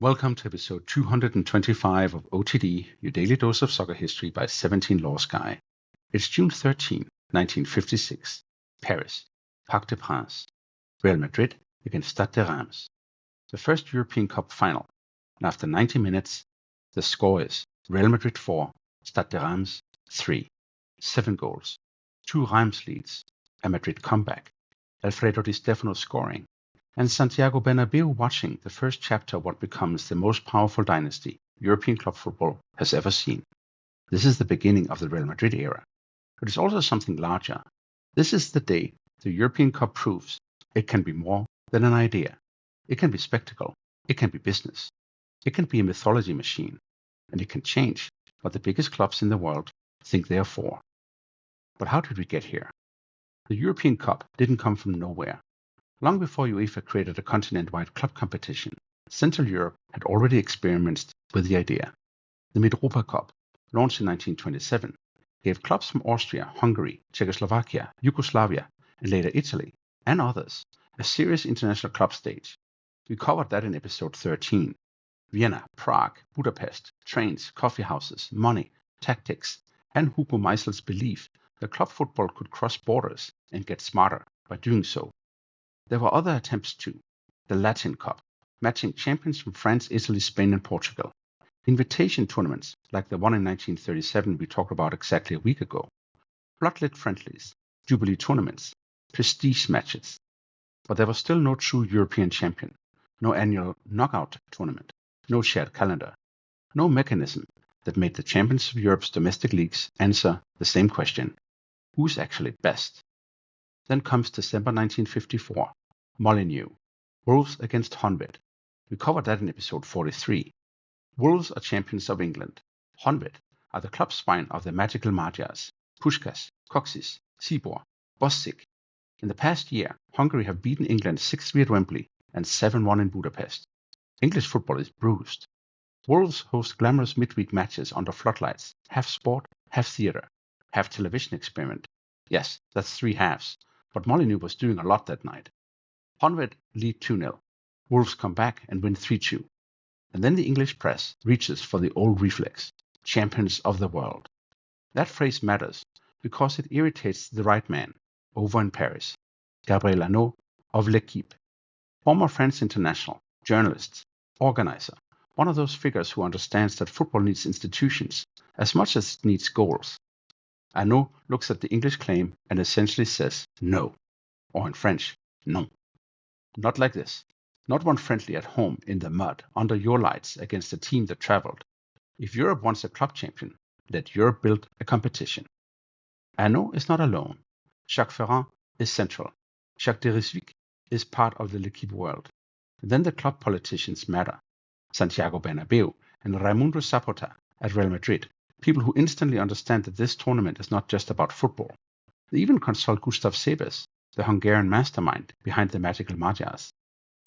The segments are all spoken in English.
Welcome to episode 225 of OTD, your daily dose of soccer history by 17 Law Sky. It's June 13, 1956. Paris, Parc de Princes. Real Madrid against Stade de Reims. The first European Cup final. And after 90 minutes, the score is Real Madrid 4, Stade de Reims 3. 7 goals, 2 Reims leads, a Madrid comeback, Alfredo Di Stefano scoring, and Santiago Bernabéu watching the first chapter of what becomes the most powerful dynasty European club football has ever seen. This is the beginning of the Real Madrid era, but it's also something larger. This is the day the European Cup proves it can be more than an idea. It can be spectacle, it can be business, it can be a mythology machine, and it can change what the biggest clubs in the world think they are for. But how did we get here? The European Cup didn't come from nowhere. Long before UEFA created a continent-wide club competition, Central Europe had already experimented with the idea. The Mitropa Cup, launched in 1927, gave clubs from Austria, Hungary, Czechoslovakia, Yugoslavia, and later Italy, and others, a serious international club stage. We covered that in episode 13. Vienna, Prague, Budapest, trains, coffee houses, money, tactics, and Hugo Meisel's belief that club football could cross borders and get smarter by doing so. There were other attempts too. The Latin Cup, matching champions from France, Italy, Spain, and Portugal. Invitation tournaments, like the one in 1937 we talked about exactly a week ago. Bloodlet friendlies, Jubilee tournaments, prestige matches. But there was still no true European champion, no annual knockout tournament, no shared calendar, no mechanism that made the champions of Europe's domestic leagues answer the same question: who's actually best? Then comes December 1954. Molineux, Wolves against Honvéd. We covered that in episode 43. Wolves are champions of England. Honvéd are the club spine of the magical Magyars, Puskás, Kocsis, Tibor, Boszik. In the past year, Hungary have beaten England 6-3 at Wembley and 7-1 in Budapest. English football is bruised. Wolves host glamorous midweek matches under floodlights, half sport, half theatre, half television experiment. Yes, that's 3 halves, but Molineux was doing a lot that night. Honvéd lead 2-0. Wolves come back and win 3-2. And then the English press reaches for the old reflex: champions of the world. That phrase matters because it irritates the right man over in Paris, Gabriel Hanot of L'Équipe, former France international, journalist, organizer, one of those figures who understands that football needs institutions as much as it needs goals. Hanot looks at the English claim and essentially says no, or in French, non. Not like this. Not one friendly at home in the mud under your lights against a team that traveled. If Europe wants a club champion, let Europe build a competition. Hanot is not alone. Jacques Ferran is central. Jacques de Reims is part of the L'Équipe world. And then the club politicians matter. Santiago Bernabéu and Raimundo Saporta at Real Madrid, people who instantly understand that this tournament is not just about football. They even consult Gustav Sebes, the Hungarian mastermind behind the magical Magyars.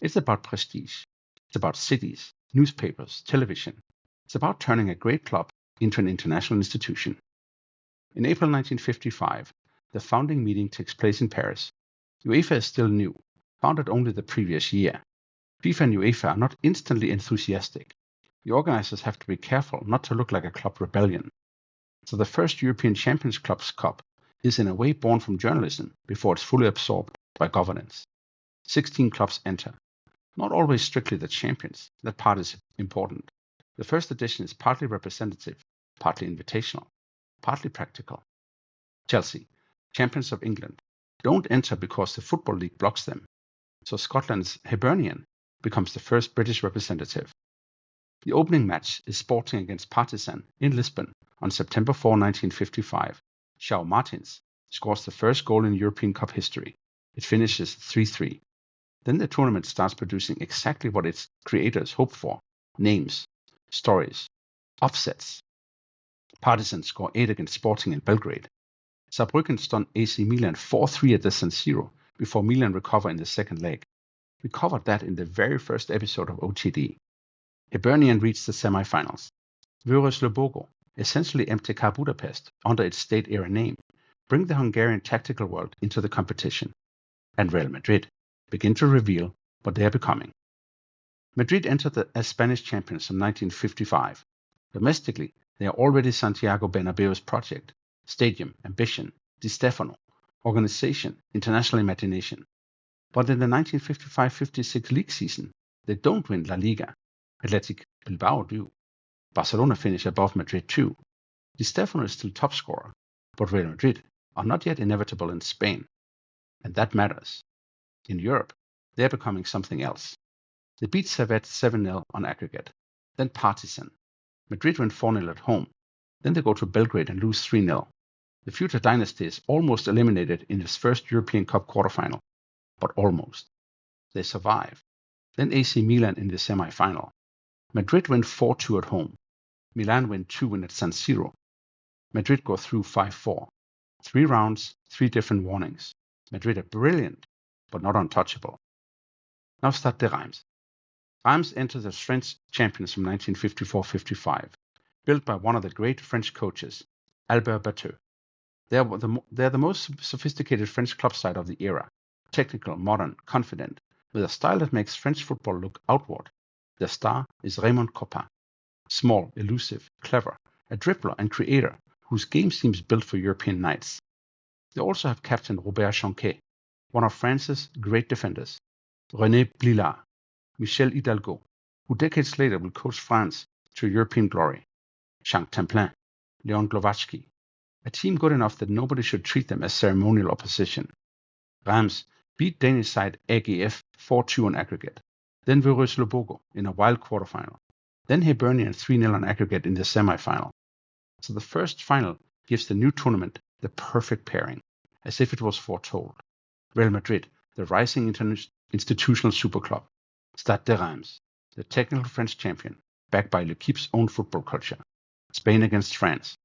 It's about prestige. It's about cities, newspapers, television. It's about turning a great club into an international institution. In April 1955, the founding meeting takes place in Paris. UEFA is still new, founded only the previous year. FIFA and UEFA are not instantly enthusiastic. The organizers have to be careful not to look like a club rebellion. So the first European Champions Clubs Cup is in a way born from journalism before it's fully absorbed by governance. 16 clubs enter. Not always strictly the champions. That part is important. The first edition is partly representative, partly invitational, partly practical. Chelsea, champions of England, don't enter because the Football League blocks them. So Scotland's Hibernian becomes the first British representative. The opening match is Sporting against Partizan in Lisbon on September 4, 1955. João Martins scores the first goal in European Cup history. It finishes 3-3. Then the tournament starts producing exactly what its creators hoped for: names, stories, offsets. Partizan score 8 against Sporting in Belgrade. Saarbrücken stun AC Milan 4-3 at the San Siro before Milan recover in the second leg. We covered that in the very first episode of OTD. Hibernian reached the semi-finals. Vörös Lobogo, essentially MTK Budapest under its state-era name, bring the Hungarian tactical world into the competition. And Real Madrid begin to reveal what they are becoming. Madrid entered as Spanish champions in 1955. Domestically, they are already Santiago Bernabéu's project, stadium, ambition, Di Stefano, organization, international imagination. But in the 1955-56 league season, they don't win La Liga. Athletic Bilbao do. Barcelona finish above Madrid too. Di Stefano is still top scorer, but Real Madrid are not yet inevitable in Spain. And that matters. In Europe, they are becoming something else. They beat Servette 7-0 on aggregate, then Partizan. Madrid win 4-0 at home, then they go to Belgrade and lose 3-0. The future dynasty is almost eliminated in its first European Cup quarterfinal, but almost. They survive. Then AC Milan in the semi-final. Madrid win 4-2 at home. Milan win 2-1 at San Siro. Madrid go through 5-4. 3 rounds, 3 different warnings. Madrid are brilliant, but not untouchable. Now Stade de Reims. Reims entered as French champions from 1954-55, built by one of the great French coaches, Albert Bateau. They are the most sophisticated French club side of the era, technical, modern, confident, with a style that makes French football look outward. Their star is Raymond Kopa, small, elusive, clever, a dribbler and creator whose game seems built for European nights. They also have captain Robert Chanquet, one of France's great defenders, René Blillard, Michel Hidalgo, who decades later will coach France to European glory, Jean Templin, Leon Glovatsky, a team good enough that nobody should treat them as ceremonial opposition. Reims beat Danish side AGF 4-2 on aggregate, then Villeurbanne in a wild quarterfinal, then Hibernian 3-0 on aggregate in the semi-final. So the first final gives the new tournament the perfect pairing, as if it was foretold. Real Madrid, the rising institutional superclub. Stade de Reims, the technical French champion, backed by L'Equipe's own football culture. Spain against France.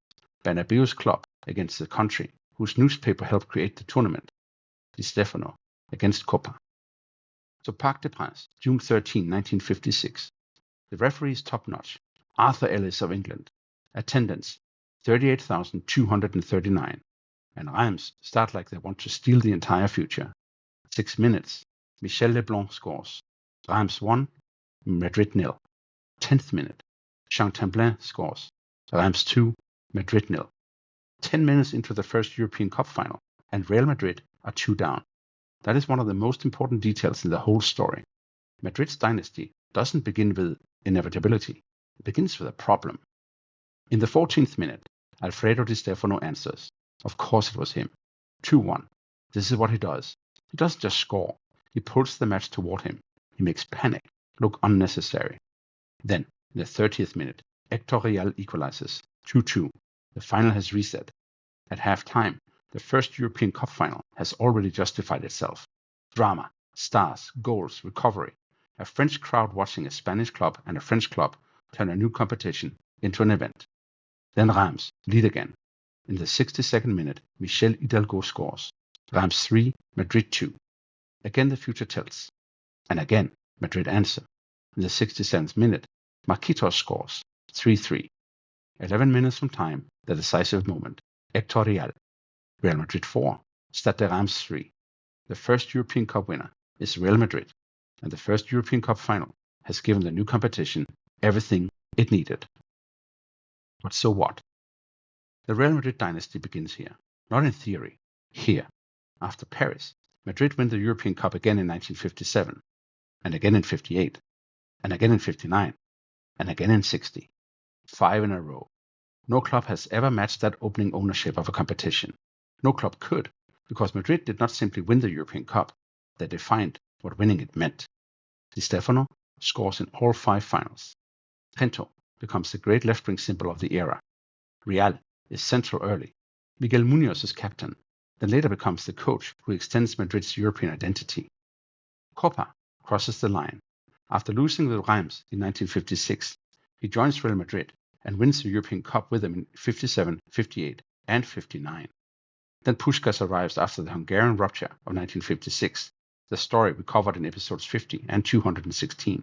Bernabéu's club against the country whose newspaper helped create the tournament. Di Stefano against Kopa. So Parc de Princes, June 13, 1956. The referee is top-notch. Arthur Ellis of England. Attendance, 38,239. And Reims start like they want to steal the entire future. 6 minutes. Michel Leblanc scores. Reims 1, Madrid 0. 10th minute. Jean Templin scores. Reims 2, Madrid 0. 10 minutes into the first European Cup final, and Real Madrid are 2 down. That is one of the most important details in the whole story. Madrid's dynasty doesn't begin with inevitability. It begins with a problem. In the 14th minute, Alfredo Di Stefano answers. Of course it was him. 2-1. This is what he does. He doesn't just score. He pulls the match toward him. He makes panic look unnecessary. Then, in the 30th minute, Hector Rial equalizes. 2-2. The final has reset. At half-time, the first European Cup final has already justified itself. Drama, stars, goals, recovery. A French crowd watching a Spanish club and a French club turn a new competition into an event. Then Reims lead again. In the 62nd minute, Michel Hidalgo scores. Reims 3, Madrid 2. Again the future tells. And again, Madrid answer. In the 67th minute, Marquitos scores. 3-3. 11 minutes from time, the decisive moment. Hector Rial. Real Madrid 4, Stade de Reims 3. The first European Cup winner is Real Madrid, and the first European Cup final has given the new competition everything it needed. But so what? The Real Madrid dynasty begins here, not in theory, here. After Paris, Madrid win the European Cup again in 1957, and again in 58, and again in 59, and again in 60. 5 in a row. No club has ever matched that opening ownership of a competition. No club could, because Madrid did not simply win the European Cup, they defined what winning it meant. Di Stefano scores in all 5 finals. Trento becomes the great left-wing symbol of the era. Rial is central early. Miguel Munoz is captain, then later becomes the coach who extends Madrid's European identity. Kopa crosses the line. After losing with Reims in 1956, he joins Real Madrid and wins the European Cup with them in 57, 58, and 59. Then Puskás arrives after the Hungarian rupture of 1956, the story we covered in episodes 50 and 216.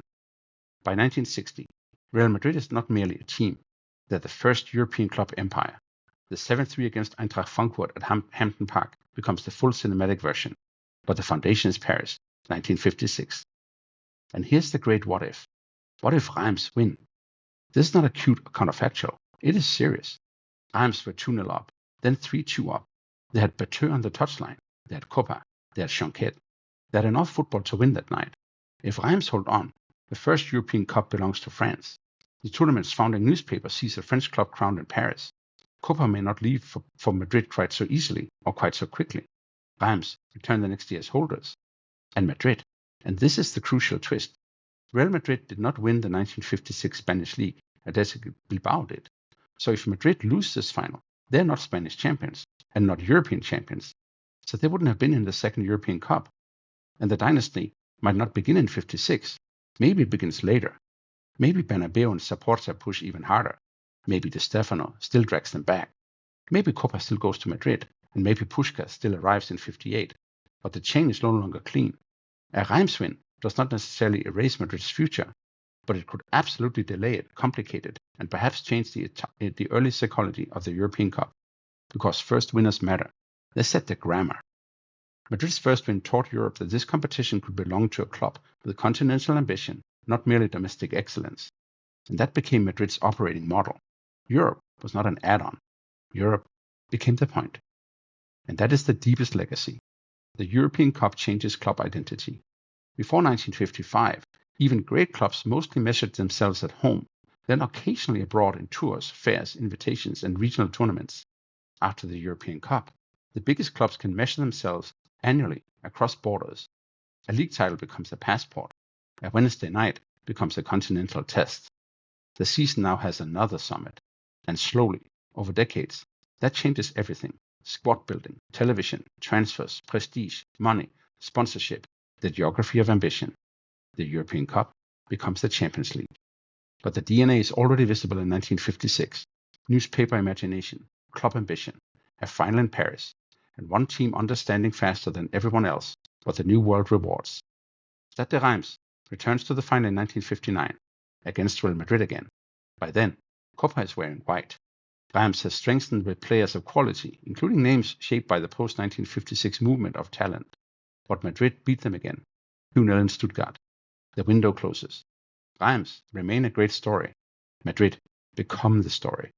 By 1960, Real Madrid is not merely a team, they're the first European club empire. The 7-3 against Eintracht Frankfurt at Hampden Park becomes the full cinematic version, but the foundation is Paris, 1956. And here's the great what if. What if Reims win? This is not a cute counterfactual. It is serious. Reims were 2-0 up, then 3-2 up. They had Berteux on the touchline. They had Kopa. They had Chanquet. They had enough football to win that night. If Reims hold on, the first European Cup belongs to France. The tournament's founding newspaper sees a French club crowned in Paris. Kopa may not leave for Madrid quite so easily or quite so quickly. Reims return the next year as holders. And Madrid, and this is the crucial twist, Real Madrid did not win the 1956 Spanish League, Athletic Bilbao did. So if Madrid lose this final, they're not Spanish champions and not European champions. So they wouldn't have been in the second European Cup. And the dynasty might not begin in 56. Maybe it begins later. Maybe Bernabéu and Saporta push even harder. Maybe Di Stefano still drags them back. Maybe Kopa still goes to Madrid, and maybe Puskás still arrives in 58. But the chain is no longer clean. A Reims win does not necessarily erase Madrid's future, but it could absolutely delay it, complicate it, and perhaps change the early psychology of the European Cup. Because first winners matter. They set the grammar. Madrid's first win taught Europe that this competition could belong to a club with continental ambition, not merely domestic excellence. And that became Madrid's operating model. Europe was not an add-on. Europe became the point. And that is the deepest legacy. The European Cup changes club identity. Before 1955, even great clubs mostly measured themselves at home, then occasionally abroad in tours, fairs, invitations, and regional tournaments. After the European Cup, the biggest clubs can measure themselves annually across borders. A league title becomes a passport. A Wednesday night becomes a continental test. The season now has another summit. And slowly, over decades, that changes everything. Squad building, television, transfers, prestige, money, sponsorship, the geography of ambition. The European Cup becomes the Champions League. But the DNA is already visible in 1956. Newspaper imagination, club ambition, a final in Paris, and one team understanding faster than everyone else what the new world rewards. Stade de Reims returns to the final in 1959, against Real Madrid again. By then, Kopa is wearing white. Reims has strengthened with players of quality, including names shaped by the post-1956 movement of talent. But Madrid beat them again, 2-0 in Stuttgart. The window closes. Reims remain a great story. Madrid become the story.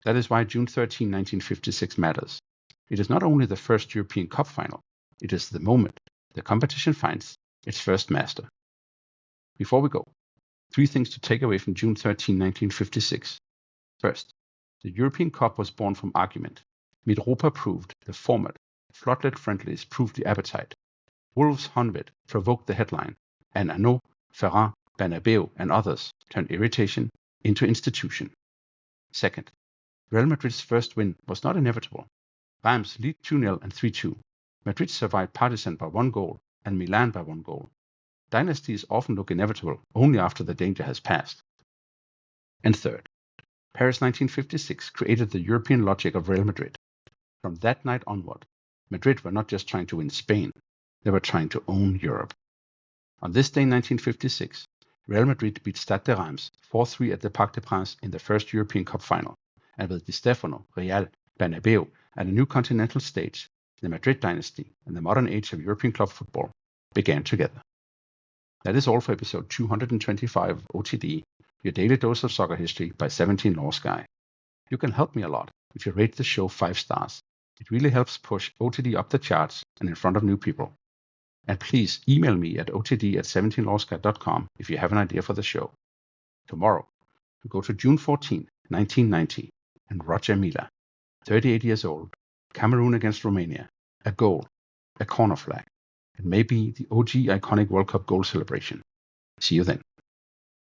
That is why June 13, 1956 matters. It is not only the first European Cup final, it is the moment the competition finds its first master. Before we go, 3 things to take away from June 13, 1956. First, the European Cup was born from argument. Mitropa proved the format. Floodlit friendlies proved the appetite. Wolves' Honvéd provoked the headline, and Hanot, Ferran, Bernabéu, and others turned irritation into institution. Second, Real Madrid's first win was not inevitable. Reims lead 2-0 and 3-2. Madrid survived Partizan by 1 goal and Milan by 1 goal. Dynasties often look inevitable only after the danger has passed. And third, Paris 1956 created the European logic of Real Madrid. From that night onward, Madrid were not just trying to win Spain, they were trying to own Europe. On this day in 1956, Real Madrid beat Stade de Reims 4-3 at the Parc de Princes in the first European Cup final, and with Di Stefano, Rial, Bernabéu, and a new continental stage, the Madrid dynasty and the modern age of European club football began together. That is all for episode 225 of OTD, your daily dose of soccer history by 17 Law Sky. You can help me a lot if you rate the show 5 stars. It really helps push OTD up the charts and in front of new people. And please email me at otd@17lawsky.com if you have an idea for the show. Tomorrow, we go to June 14, 1990, and Roger Milla, 38 years old, Cameroon against Romania, a goal, a corner flag, and maybe the OG iconic World Cup goal celebration. See you then.